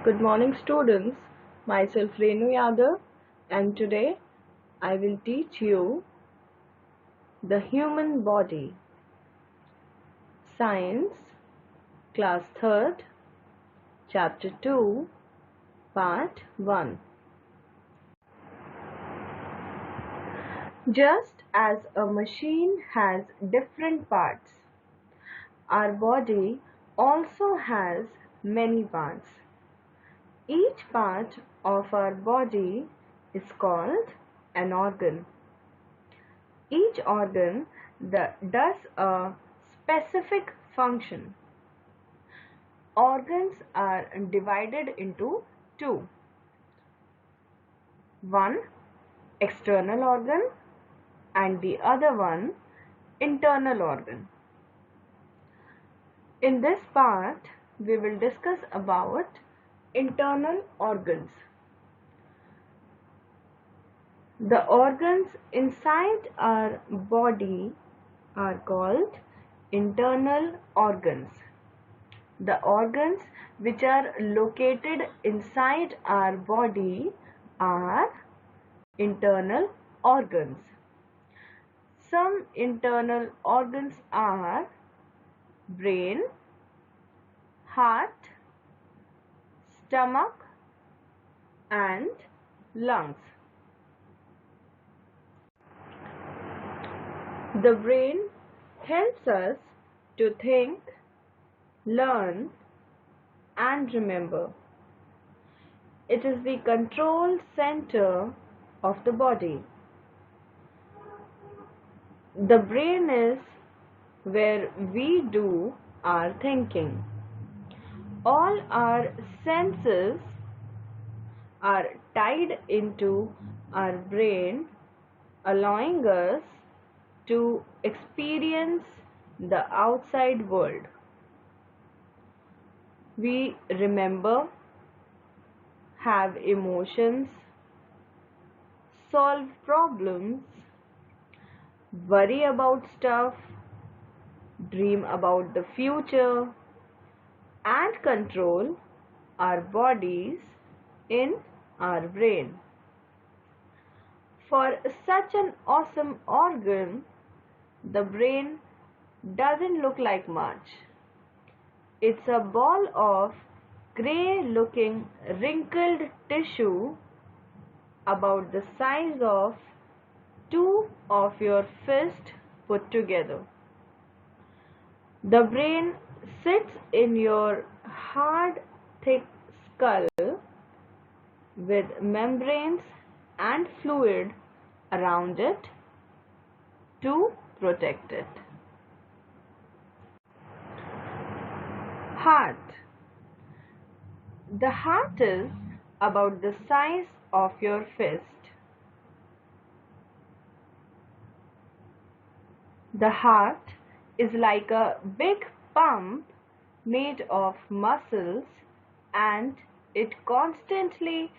Good morning, students. Myself Renu Yadav, and today I will teach you the human body. Science, class 3rd, chapter 2, part 1. Just as a machine has different parts, our body also has many parts. Each part of our body is called an organ. Each organ does a specific function. Organs are divided into two. One external organ and the other one internal organ. In this part, we will discuss about internal organs. The organs inside our body are called internal organs. The organs which are located inside our body are internal organs. Some internal organs are brain, heart, stomach, and lungs. The brain helps us to think, learn, and remember. It is the control center of the body. The brain is where we do our thinking. All our senses are tied into our brain, allowing us to experience the outside world. We remember, have emotions, solve problems, worry about stuff, dream about the future, and control our bodies in our brain. For such an awesome organ, the brain doesn't look like much. It's a ball of grey-looking wrinkled tissue about the size of two of your fists put together. The brain sits in your hard, thick skull with membranes and fluid around it to protect it. Heart. The heart is about the size of your fist. The heart is like a big pump made of muscles, and it constantly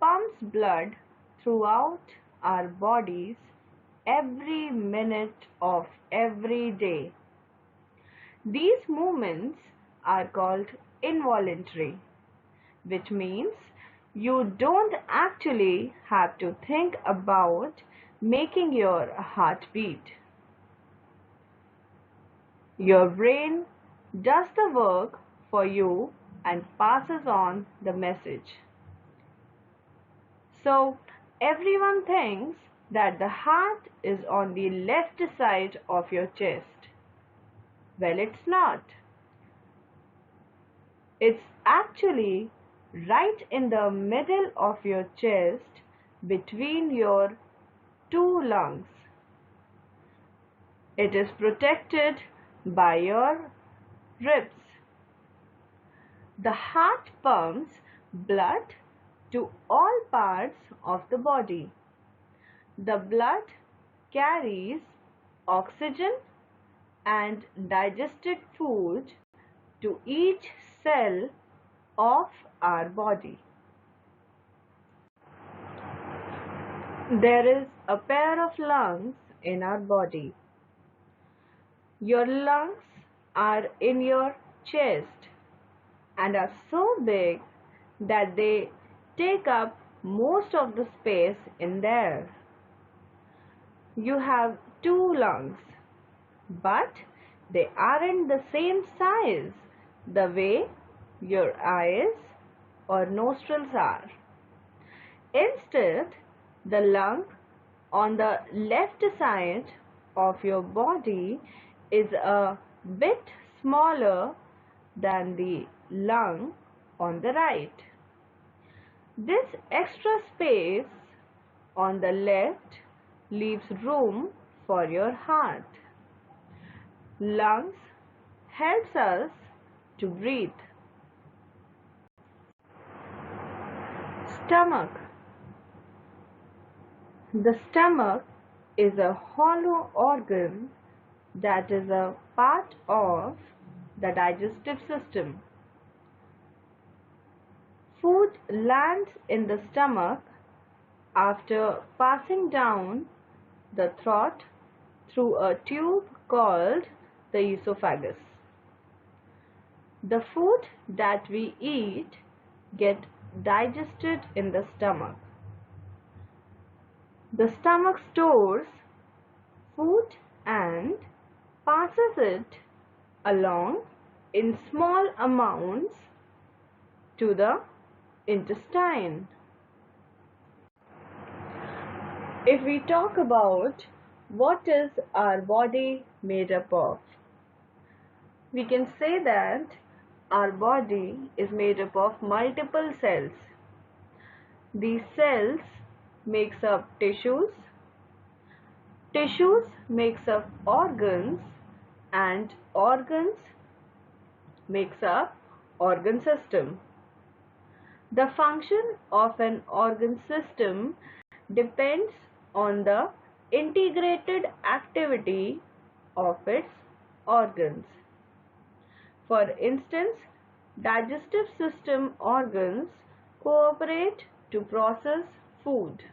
pumps blood throughout our bodies every minute of every day. These movements are called involuntary, which means you don't actually have to think about making your heart beat. Your brain does the work for you and passes on the message. So everyone thinks that the heart is on the left side of your chest. Well, it's not. It's actually right in the middle of your chest between your two lungs. It is protected by your ribs. The heart pumps blood to all parts of the body. The blood carries oxygen and digested food to each cell of our body. There is a pair of lungs in our body. Your lungs are in your chest and are so big that they take up most of the space in there. You have two lungs, but they aren't the same size the way your eyes or nostrils are. Instead, the lung on the left side of your body is a bit smaller than the lung on the right. This extra space on the left leaves room for your heart. Lungs helps us to breathe. Stomach. The stomach is a hollow organ that is a part of the digestive system. Food lands in the stomach after passing down the throat through a tube called the esophagus. The food that we eat gets digested in the stomach. The stomach stores food and passes it along in small amounts to the intestine. If we talk about what is our body made up of, we can say that our body is made up of multiple cells. These cells makes up tissues, tissues makes up organs, and organs makes up organ system. The function of an organ system depends on the integrated activity of its organs. For instance, digestive system organs cooperate to process food.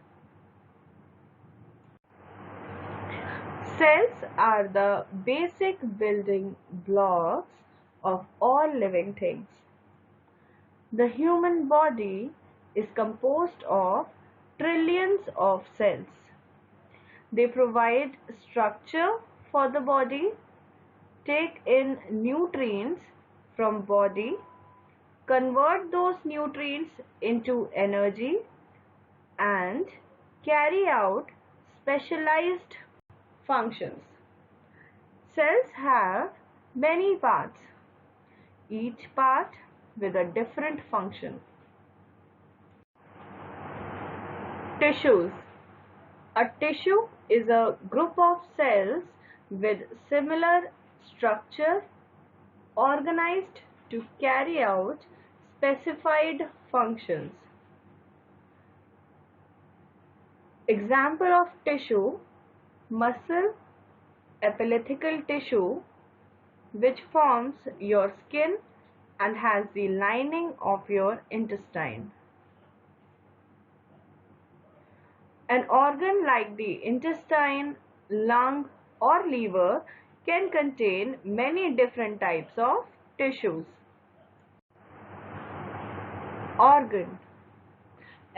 Cells are the basic building blocks of all living things. The human body is composed of trillions of cells. They provide structure for the body, take in nutrients from body, convert those nutrients into energy, and carry out specialized functions. Cells have many parts, each part with a different function. Tissues. A tissue is a group of cells with similar structure organized to carry out specified functions. Example of tissue: muscle, epithelial tissue, which forms your skin and has the lining of your intestine. An organ like the intestine, lung, or liver can contain many different types of tissues. Organ.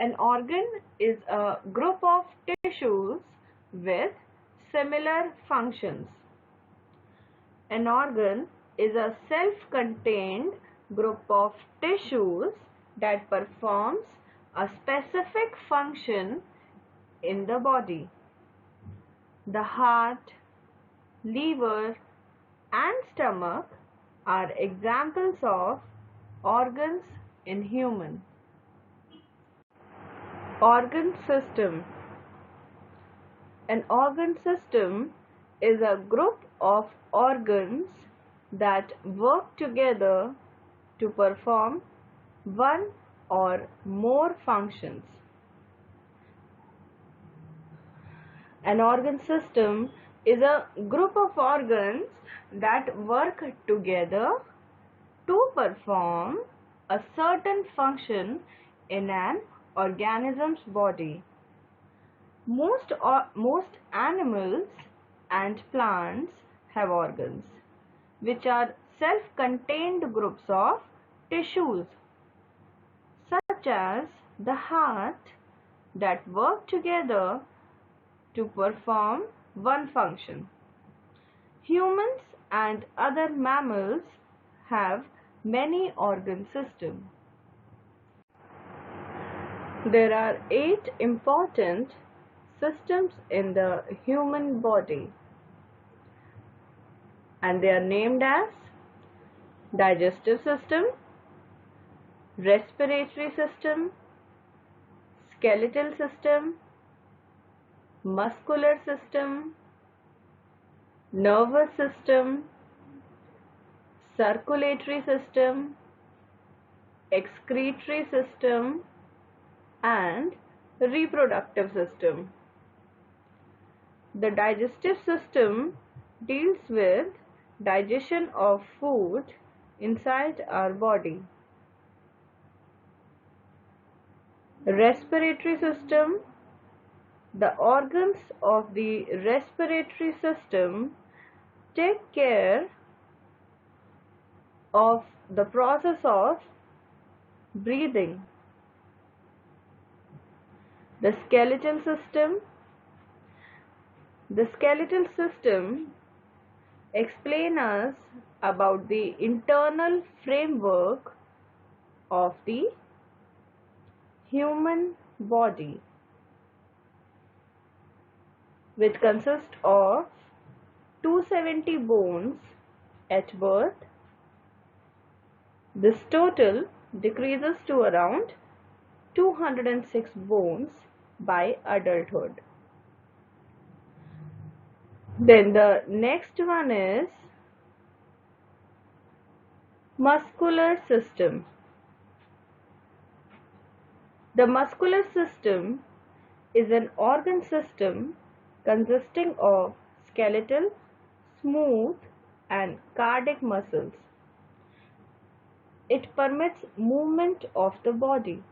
An organ is a group of tissues with similar functions. An organ is a self-contained group of tissues that performs a specific function in the body. The heart, liver, and stomach are examples of organs in human. Organ system. An organ system is a group of organs that work together to perform one or more functions. An organ system is a group of organs that work together to perform a certain function in an organism's body. Most animals and plants have organs, which are self-contained groups of tissues. such as the heart, that work together to perform one function. Humans and other mammals have many organ systems. There are 8 important systems in the human body, and they are named as Digestive System, Respiratory System, Skeletal System, Muscular System, Nervous System, Circulatory System, Excretory System, and Reproductive System. The digestive system deals with digestion of food inside our body. Respiratory system. The organs of the respiratory system take care of the process of breathing. The skeletal system. The skeletal system explains us about the internal framework of the human body, which consists of 270 bones at birth. This total decreases to around 206 bones by adulthood. Then the next one is muscular system. The muscular system is an organ system consisting of skeletal, smooth, and cardiac muscles. It permits movement of the body.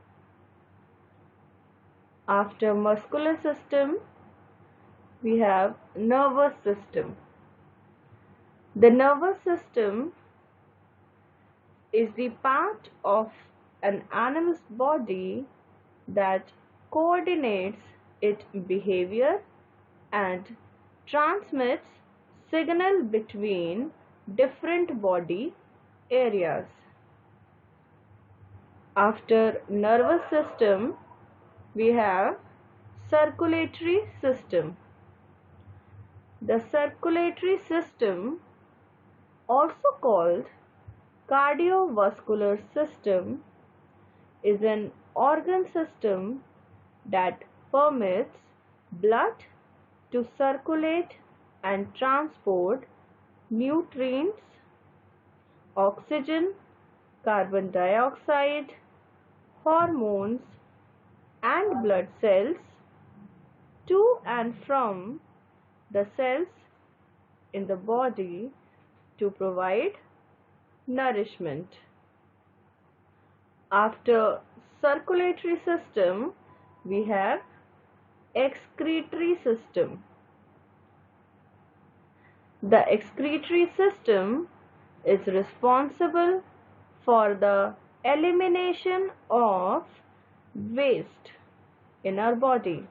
After muscular system, we have nervous system. The nervous system is the part of an animal's body that coordinates its behavior and transmits signal between different body areas. After nervous system, we have circulatory system. The circulatory system, also called cardiovascular system, is an organ system that permits blood to circulate and transport nutrients, oxygen, carbon dioxide, hormones, and blood cells to and from the cells in the body to provide nourishment. After circulatory system, we have excretory system. The excretory system is responsible for the elimination of waste in our body.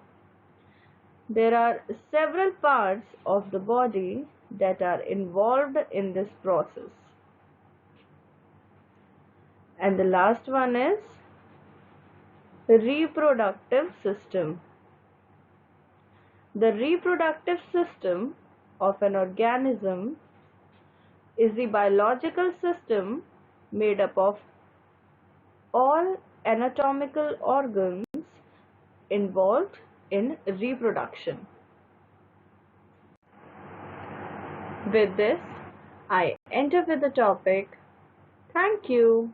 There are several parts of the body that are involved in this process. And the last one is reproductive system. The reproductive system of an organism is the biological system made up of all anatomical organs involved in reproduction. With this, I end up with the topic. Thank you.